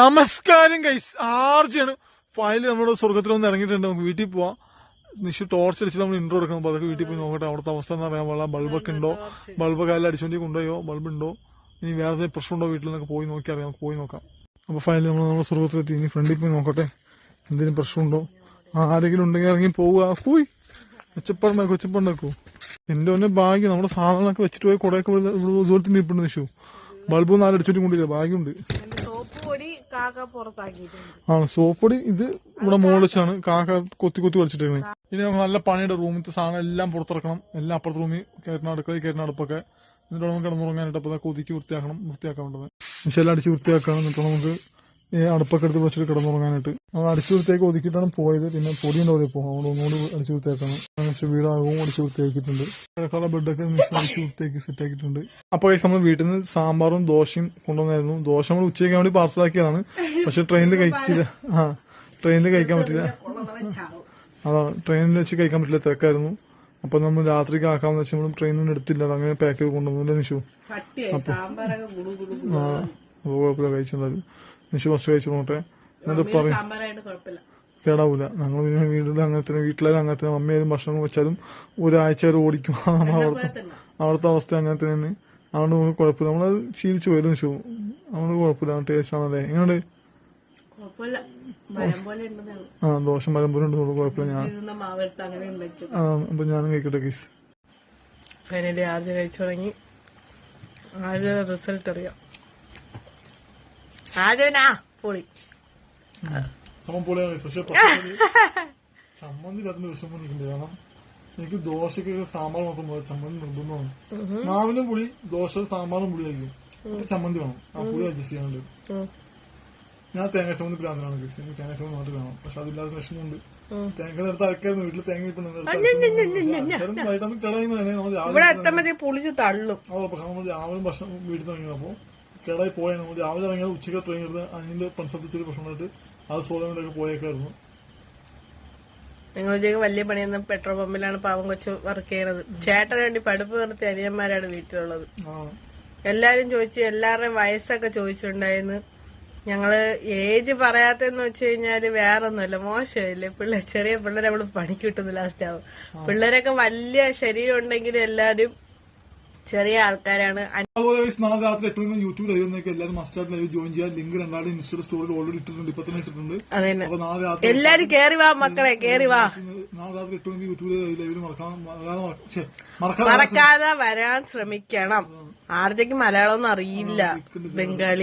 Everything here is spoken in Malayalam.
നമസ്കാരം ഗൈസ്, ആർജിയാണ് ഫയൽ നമ്മുടെ സ്വർഗത്തിലൊന്ന് ഇറങ്ങിയിട്ടുണ്ട്. നമുക്ക് വീട്ടിൽ പോവാം. നിഷു ടോർച്ച് അടിച്ചിട്ട് നമ്മൾ ഇൻട്രോ എടുക്കണം. അപ്പൊ അതൊക്കെ വീട്ടിൽ പോയി നോക്കട്ടെ അവിടുത്തെ അവസ്ഥ എന്ന് അറിയാൻ പാടില്ല. ബൾബൊക്കെ ഉണ്ടോ, ബൾബ് കാലിൽ അടിച്ചോണ്ടി കൊണ്ടുപോയോ, ബൾബ് ഉണ്ടോ, ഇനി വേറെ എന്തെങ്കിലും പ്രശ്നമുണ്ടോ വീട്ടിൽ നിന്നൊക്കെ പോയി നോക്കി അറിയാം. നമുക്ക് പോയി നോക്കാം. അപ്പൊ ഫയൽ നമ്മൾ നമ്മുടെ സ്വർഗത്തിലെത്തി. ഇനി ഫ്രണ്ടിൽ പോയി നോക്കട്ടെ എന്തെങ്കിലും പ്രശ്നമുണ്ടോ, ആരെങ്കിലും ഉണ്ടെങ്കിൽ ഇറങ്ങി പോവുക. പോയി ഒച്ചപ്പാടുണ്ടാക്കൂ. എന്റെ ഒന്നെ ഭാഗ്യം നമ്മുടെ സാധനങ്ങളൊക്കെ വെച്ചിട്ട് പോയി കുടയൊക്കെ ദൂരത്തിന് ഇരിപ്പുണ്ട്. നിഷു ബൾബ് നാല് അടിച്ചോട്ടി കൊണ്ടില്ല, ഭാഗ്യമുണ്ട്. ആണ് സോപ്പൊടി. ഇത് ഇവിടെ മുകളിൽ വെച്ചാണ് കാക്ക കൊത്തി കളിച്ചിട്ടാണ്. ഇനി നമുക്ക് നല്ല പണിയുടെ റൂമിലത്തെ സാധനം എല്ലാം പുറത്തിറക്കണം. എല്ലാം അപ്പുറത്തെ റൂമിൽ കയറ്റുന്ന അടുക്കളയിൽ കയറ്റുന്ന അടുപ്പൊക്കെ. എന്നിട്ട് നമുക്ക് കിടന്നുറങ്ങാനായിട്ട് അപ്പൊ കൊതിക്ക് വൃത്തിയാക്കാൻ വേണ്ടത്. മിഷെല്ലാം അടിച്ച് വൃത്തിയാക്കണം. എന്നിട്ട് നമുക്ക് അടുപ്പൊക്കെ എടുത്ത് വെച്ചിട്ട് കിടന്നുറങ്ങാനായിട്ട് നമ്മൾ അടിച്ചു വൃത്തിയാക്കി ഒതുക്കിയിട്ടാണ് പോയത്. പിന്നെ പൊടിയുണ്ട് അവിടെ പോകും, അവിടെ ഒന്നുകൂടി അടിച്ചു വൃത്തിയാക്കണം. വീടാകും അടിച്ചു വൃത്തിയാക്കിയിട്ടുണ്ട്. കിടക്കാനുള്ള ബെഡൊക്കെ അടിച്ചു വൃത്തിയാക്കി സെറ്റ് ആക്കിയിട്ടുണ്ട്. അപ്പൊ നമ്മൾ വീട്ടിൽ നിന്ന് സാമ്പാറും ദോശയും കൊണ്ടുവന്നായിരുന്നു. ദോശ നമ്മൾ ഉച്ചയ്ക്ക് വേണ്ടി പാർസലാക്കിയതാണ്. പക്ഷെ ട്രെയിനിൽ കഴിച്ചില്ല. ട്രെയിനിൽ കഴിക്കാൻ പറ്റില്ല. അതാണ് ട്രെയിനിൽ വെച്ച് കഴിക്കാൻ പറ്റില്ല, തിരക്കായിരുന്നു. അപ്പൊ നമ്മൾ രാത്രിക്ക് ആക്കാമെന്ന് വെച്ചാൽ നമ്മൾ ട്രെയിനിൽ നിന്ന് എടുത്തില്ല, അങ്ങനെ പാക്ക് ചെയ്ത് കൊണ്ടുവന്നില്ല നിഷു. അപ്പൊ കുഴപ്പമില്ല, കഴിച്ചിട്ടുണ്ടായിരുന്നു. നിഷു ഫസ്റ്റ് കഴിച്ചു നോട്ടെ. എന്നിട്ട് പറയും കേടാവൂല. ഞങ്ങൾ പിന്നെ വീട്ടിൽ അങ്ങനെ തന്നെ, വീട്ടിലായാലും അങ്ങനെ തന്നെ. അമ്മയായാലും ഭക്ഷണം വെച്ചാലും ഒരാഴ്ച വരെ ഓടിക്കും. അവിടുത്തെ അവസ്ഥ അങ്ങനെ തന്നെ. അതുകൊണ്ട് നമുക്ക് കുഴപ്പമില്ല. നമ്മളത് ശീലിച്ചു പോയത് നിഷു. അതുകൊണ്ട് കുഴപ്പമില്ല, ടേസ്റ്റ് ആണല്ലേ. എങ്ങനെയുണ്ട്? ദോശ മരം പോലെ ഉണ്ട്, കുഴപ്പമില്ല. അപ്പൊ ഞാനും കഴിക്കട്ടെ കേസ്. അതിന്റെ ആദ്യം കഴിച്ചു തുടങ്ങി. ആദ്യ റിസൾട്ട് അറിയാം. പൊളി പക്ഷെ ചമ്മന്തി അതിന് വിഷമം നിൽക്കുന്നുണ്ട്. കാരണം എനിക്ക് ദോശക്ക് സാമ്പാർ മാത്രം പോലെ ചമ്മന്തി നിർബന്ധമാണ്. മാവിനും പുളി, ദോശ സാമ്പാറും പുളി ആയിരിക്കും. അപ്പൊ ചമ്മന്തി വേണം. ആ പുളി അഡ്ജസ്റ്റ് ചെയ്യാനുണ്ട്. ഞാൻ തേങ്ങ ചമ്മന്തി പ്രാന്തനാണ് കേസ്. എനിക്ക് തേങ്ങ ചമ്മന്തി നാട്ടിൽ വേണം. പക്ഷെ അതില്ലാത്ത വിഷമമുണ്ട്. തേങ്ങ നേരത്തെ അരക്കായിരുന്നു വീട്ടിൽ. തേങ്ങ ഇപ്പൊ ഇവിടെ പൊളിച്ച് തള്ളും. നമ്മൾ രാവിലെ ഭക്ഷണം വീട്ടിൽ തുടങ്ങിയപ്പോ കിടായി പോയാൽ നമ്മൾ രാവിലെ ഇറങ്ങിയാൽ ഉച്ചയ്ക്ക് ട്രെയിൻ എടുത്ത് അതിന്റെ പണിസത്തിച്ചൊരു പ്രശ്നമായിട്ട് അത് സോളമിലൊക്കെ പോയേക്കായിരുന്നു. നിങ്ങൾ വലിയ പണിയൊന്നും പെട്രോൾ പമ്പിലാണ് പാവം കൊച്ചു വർക്ക് ചെയ്യണത്. ചേട്ടന് വേണ്ടി പഠിപ്പ് നിർത്തി അനിയന്മാരാണ് വീട്ടിലുള്ളത്. എല്ലാരും ചോദിച്ചു, എല്ലാവരുടെയും വയസ്സൊക്കെ ചോദിച്ചിട്ടുണ്ടായിരുന്നു. ഞങ്ങള് ഏജ് പറയാത്തെന്ന് വെച്ച് കഴിഞ്ഞാല് വേറൊന്നുമല്ല, മോശമില്ലേ ചെറിയ പിള്ളേരെ നമ്മള് പണിക്ക് കിട്ടുന്ന ലാസ്റ്റ് ആവും. പിള്ളേരൊക്കെ വലിയ ശരീരം ഉണ്ടെങ്കിലും എല്ലാരും ചെറിയ ആൾക്കാരാണ്. അതുപോലെ നാളെ രാത്രി 8 മണി യൂട്യൂബ് ലൈവ് എല്ലാവരും മസ്റ്റായിട്ട് ലൈവ് ജോയിൻ ചെയ്യാൻ. ലിങ്ക് രണ്ടാളും ഇൻസ്റ്റയുടെ സ്റ്റോറിൽ ഓൾറെഡി ഇട്ടിട്ടുണ്ട്, ഇപ്പൊ തന്നെ ഇട്ടിട്ടുണ്ട്. അപ്പൊ നാളെ രാത്രി എല്ലാരും കേറി വാ മക്കളെ, കേറി വാ. നാളെ രാത്രി 8 മണിക്ക് യൂട്യൂബ് ലൈവിൽ മറക്കാതെ വരാൻ ശ്രമിക്കണം. ആർജയ്ക്ക് മലയാളം ഒന്നും അറിയില്ല, ബംഗാളി.